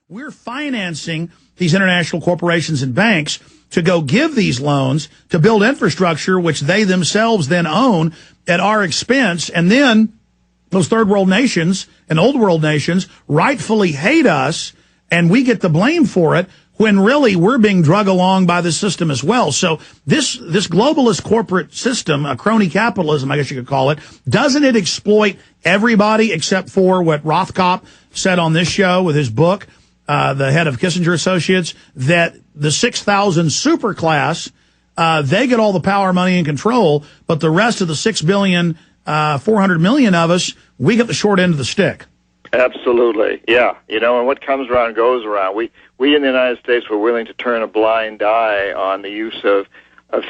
We're financing these international corporations and banks to go give these loans to build infrastructure, which they themselves then own at our expense. And then those third world nations and old world nations rightfully hate us, and we get the blame for it, when really we're being drug along by the system as well. So this globalist corporate system, crony capitalism, I guess you could call it, doesn't it exploit everybody except for what Rothkopf said on this show with his book, the head of Kissinger Associates, that the 6,000 superclass, they get all the power, money, and control, but the rest of the 6,400,000,000 of us, we get the short end of the stick. Absolutely, yeah. You know, and what comes around goes around. We in the United States were willing to turn a blind eye on the use of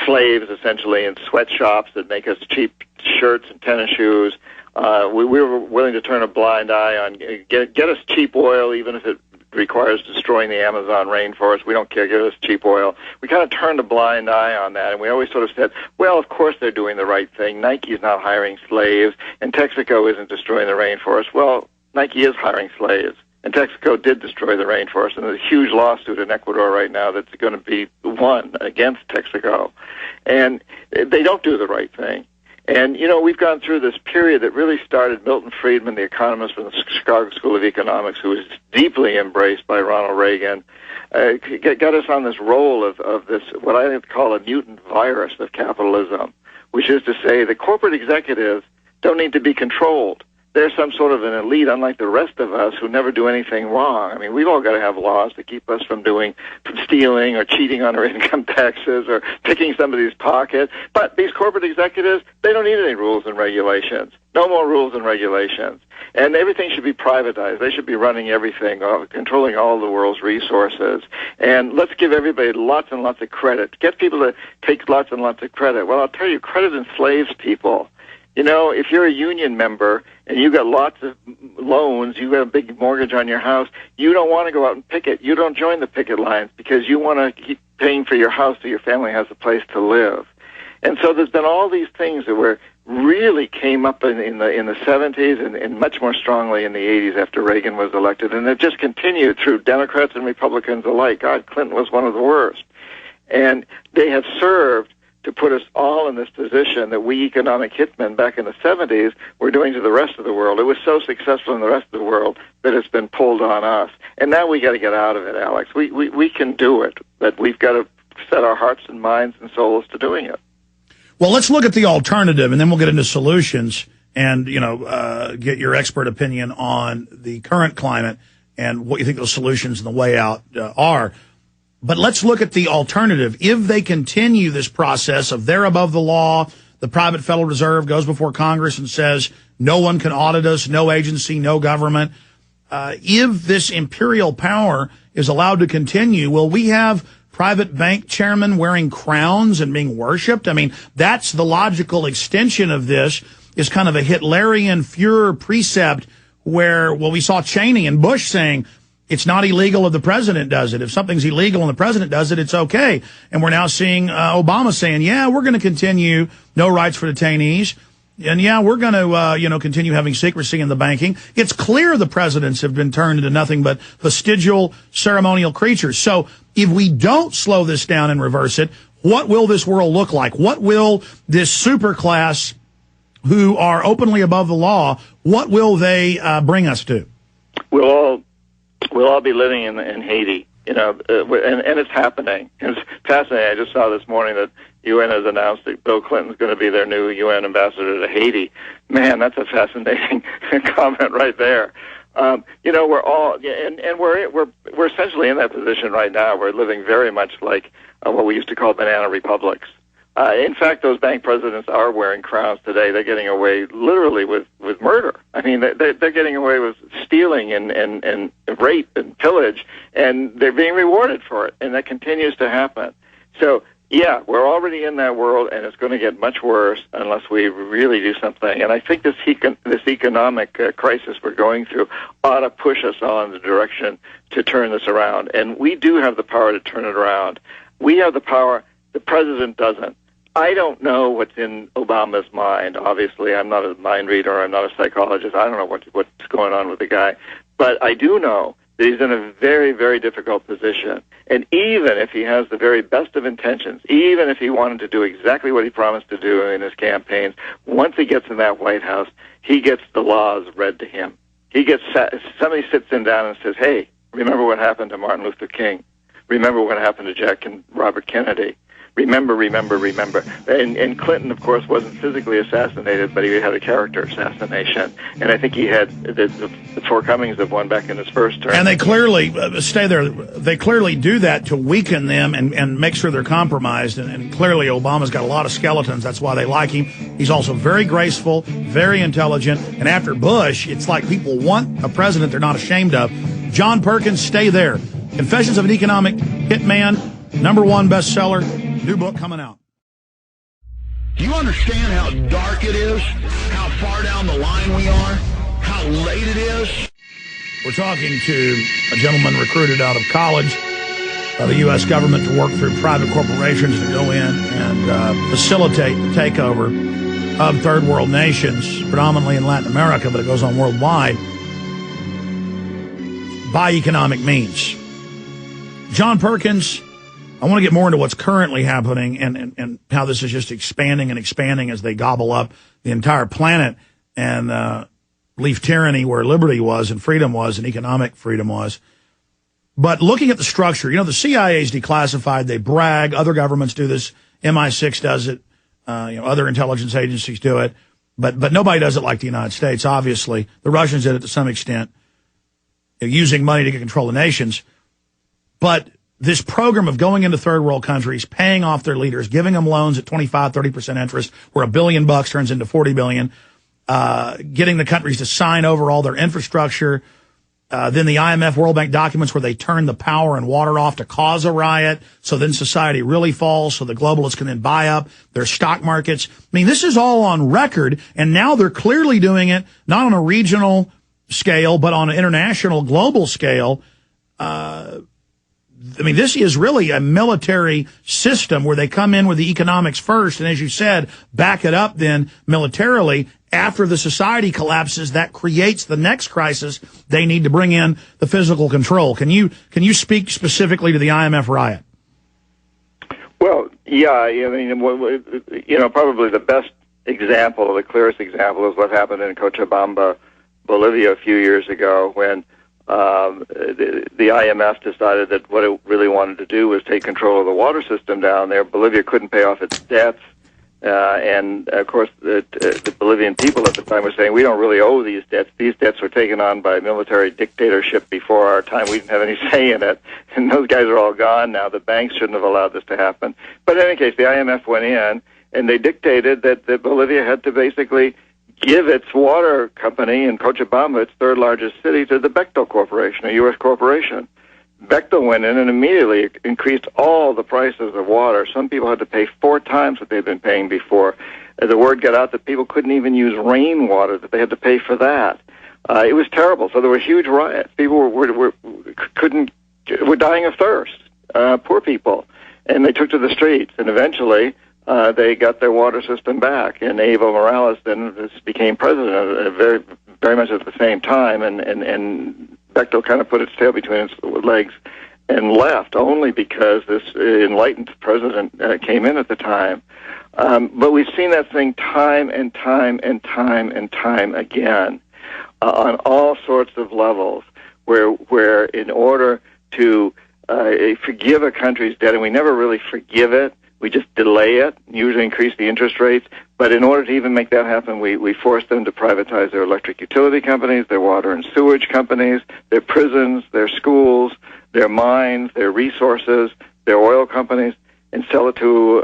slaves, essentially, in sweatshops that make us cheap shirts and tennis shoes. We were willing to turn a blind eye on get us cheap oil, even if it requires destroying the Amazon rainforest. We don't care, give us cheap oil. We kind of turned a blind eye on that, and we always sort of said, well, of course they're doing the right thing. Nike's not hiring slaves, and Texaco isn't destroying the rainforest. Well, Nike is hiring slaves, and Texaco did destroy the rainforest, and there's a huge lawsuit in Ecuador right now that's going to be won against Texaco. And they don't do the right thing. And, you know, we've gone through this period that really started Milton Friedman, the economist from the Chicago School of Economics, who was deeply embraced by Ronald Reagan, got us on this role of this, what I call a mutant virus of capitalism, which is to say the corporate executives don't need to be controlled. They're some sort of an elite, unlike the rest of us, who never do anything wrong. I mean, we've all got to have laws to keep us from stealing or cheating on our income taxes or picking somebody's pocket. But these corporate executives, they don't need any rules and regulations. No more rules and regulations. And everything should be privatized. They should be running everything, controlling all the world's resources. And let's give everybody lots and lots of credit. Get people to take lots and lots of credit. Well, I'll tell you, credit enslaves people. You know, if you're a union member and you got lots of loans, you got a big mortgage on your house, you don't want to go out and picket. You don't join the picket lines because you want to keep paying for your house so your family has a place to live. And so there's been all these things that were really came up in the 70s and much more strongly in the 80s after Reagan was elected. And they've just continued through Democrats and Republicans alike. God, Clinton was one of the worst. And they have served to put us all in this position that we economic hitmen back in the 70s were doing to the rest of the world. It was so successful in the rest of the world that it's been pulled on us. And now we got to get out of it, Alex. We can do it, but we've got to set our hearts and minds and souls to doing it. Well, let's look at the alternative, and then we'll get into solutions and, get your expert opinion on the current climate and what you think those solutions and the way out are. But let's look at the alternative. If they continue this process of they're above the law, the private Federal Reserve goes before Congress and says no one can audit us, no agency, no government. If this imperial power is allowed to continue, will we have private bank chairmen wearing crowns and being worshipped? I mean, that's the logical extension of this, is kind of a Hitlerian Führer precept where, well, we saw Cheney and Bush saying, it's not illegal if the president does it. If something's illegal and the president does it, it's okay. And we're now seeing Obama saying, yeah, we're going to continue no rights for detainees. And, yeah, we're going to, continue having secrecy in the banking. It's clear the presidents have been turned into nothing but vestigial ceremonial creatures. So if we don't slow this down and reverse it, what will this world look like? What will this superclass who are openly above the law, what will they bring us to? We'll all be living in Haiti, and it's happening. It's fascinating. I just saw this morning that UN has announced that Bill Clinton's going to be their new UN ambassador to Haiti. Man, that's a fascinating comment right there. We're all, and we're essentially in that position right now. We're living very much like what we used to call banana republics. In fact, those bank presidents are wearing crowns today. They're getting away literally with murder. I mean, they're getting away with stealing and rape and pillage, and they're being rewarded for it, and that continues to happen. So, yeah, we're already in that world, and it's going to get much worse unless we really do something. And I think this economic crisis we're going through ought to push us all in the direction to turn this around. And we do have the power to turn it around. We have the power. The president doesn't. I don't know what's in Obama's mind. Obviously, I'm not a mind reader. I'm not a psychologist. I don't know what's going on with the guy. But I do know that he's in a very, very difficult position. And even if he has the very best of intentions, even if he wanted to do exactly what he promised to do in his campaigns, once he gets in that White House, he gets the laws read to him. Somebody sits him down and says, hey, remember what happened to Martin Luther King? Remember what happened to Jack and Robert Kennedy? Remember. And Clinton, of course, wasn't physically assassinated, but he had a character assassination. And I think he had the forecomings of one back in his first term. And they clearly stay there. They clearly do that to weaken them and make sure they're compromised. And clearly Obama's got a lot of skeletons. That's why they like him. He's also very graceful, very intelligent. And after Bush, it's like people want a president they're not ashamed of. John Perkins, stay there. Confessions of an Economic Hitman, #1 bestseller. New book coming out. Do you understand how dark it is? How far down the line we are? How late it is? We're talking to a gentleman recruited out of college by the U.S. government to work through private corporations to go in and facilitate the takeover of third world nations, predominantly in Latin America, but it goes on worldwide, by economic means. John Perkins, I want to get more into what's currently happening and how this is just expanding and expanding as they gobble up the entire planet and leave tyranny where liberty was and freedom was and economic freedom was. But looking at the structure, the CIA is declassified. They brag. Other governments do this. MI6 does it. Other intelligence agencies do it. But nobody does it like the United States, obviously. The Russians did it to some extent, using money to get control of nations. But this program of going into third world countries, paying off their leaders, giving them loans at 25, 30% interest, where $1 billion turns into $40 billion, getting the countries to sign over all their infrastructure, then the IMF World Bank documents where they turn the power and water off to cause a riot, so then society really falls, so the globalists can then buy up their stock markets. I mean, this is all on record, and now they're clearly doing it, not on a regional scale, but on an international, global scale. This is really a military system where they come in with the economics first, and as you said, back it up then militarily. After the society collapses, that creates the next crisis. They need to bring in the physical control. Can you speak specifically to the IMF riot? Well, yeah, probably the best example, the clearest example, is what happened in Cochabamba, Bolivia, a few years ago when the IMF decided that what it really wanted to do was take control of the water system down there. Bolivia couldn't pay off its debts, and of course the Bolivian people at the time were saying, we don't really owe these debts. These debts were taken on by military dictatorship before our time. We didn't have any say in it, and those guys are all gone now. The banks shouldn't have allowed this to happen. But in any case, the IMF went in, and they dictated that Bolivia had to basically give its water company in Cochabamba, its third largest city, to the Bechtel Corporation, a U.S. corporation. Bechtel went in and immediately increased all the prices of water. Some people had to pay 4 times what they'd been paying before. The word got out that people couldn't even use rainwater, that they had to pay for that. It was terrible. So there were huge riots. People were dying of thirst, poor people. And they took to the streets, and eventually they got their water system back, and Evo Morales then became president very, very much at the same time, and Bechtel kind of put its tail between its legs and left, only because this enlightened president came in at the time. But we've seen that thing time and time and time and time again on all sorts of levels, where in order to forgive a country's debt, and we never really forgive it, we just delay it, usually increase the interest rates. But in order to even make that happen, we force them to privatize their electric utility companies, their water and sewage companies, their prisons, their schools, their mines, their resources, their oil companies, and sell it to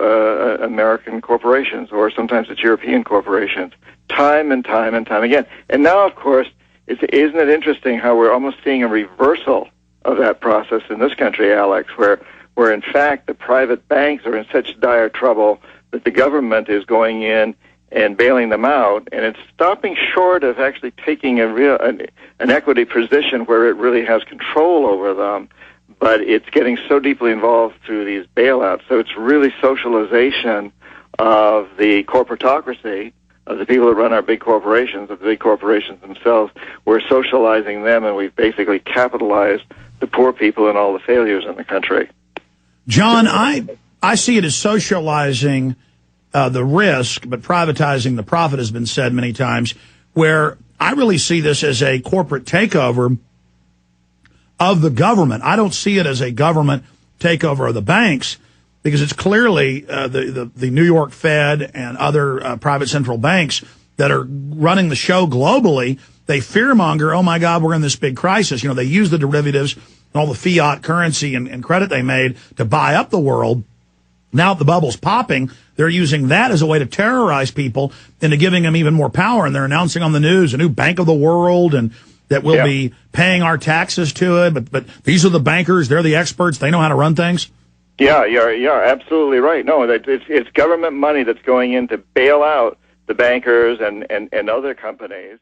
American corporations, or sometimes it's European corporations, time and time and time again. And now, of course, isn't it interesting how we're almost seeing a reversal of that process in this country, Alex, where in fact the private banks are in such dire trouble that the government is going in and bailing them out, and it's stopping short of actually taking an equity position where it really has control over them, but it's getting so deeply involved through these bailouts. So it's really socialization of the corporatocracy, of the people that run our big corporations, of the big corporations themselves. We're socializing them, and we've basically capitalized the poor people and all the failures in the country. John, I see it as socializing the risk, but privatizing the profit has been said many times, where I really see this as a corporate takeover of the government. I don't see it as a government takeover of the banks, because it's clearly the New York Fed and other private central banks that are running the show globally. They fearmonger, oh, my God, we're in this big crisis. You know, they use the derivatives and all the fiat currency and credit they made to buy up the world. Now the bubble's popping, they're using that as a way to terrorize people into giving them even more power. And they're announcing on the news a new Bank of the World and that we'll be paying our taxes to it. But these are the bankers. They're the experts. They know how to run things. Yeah, you're absolutely right. No, it's government money that's going in to bail out the bankers and other companies.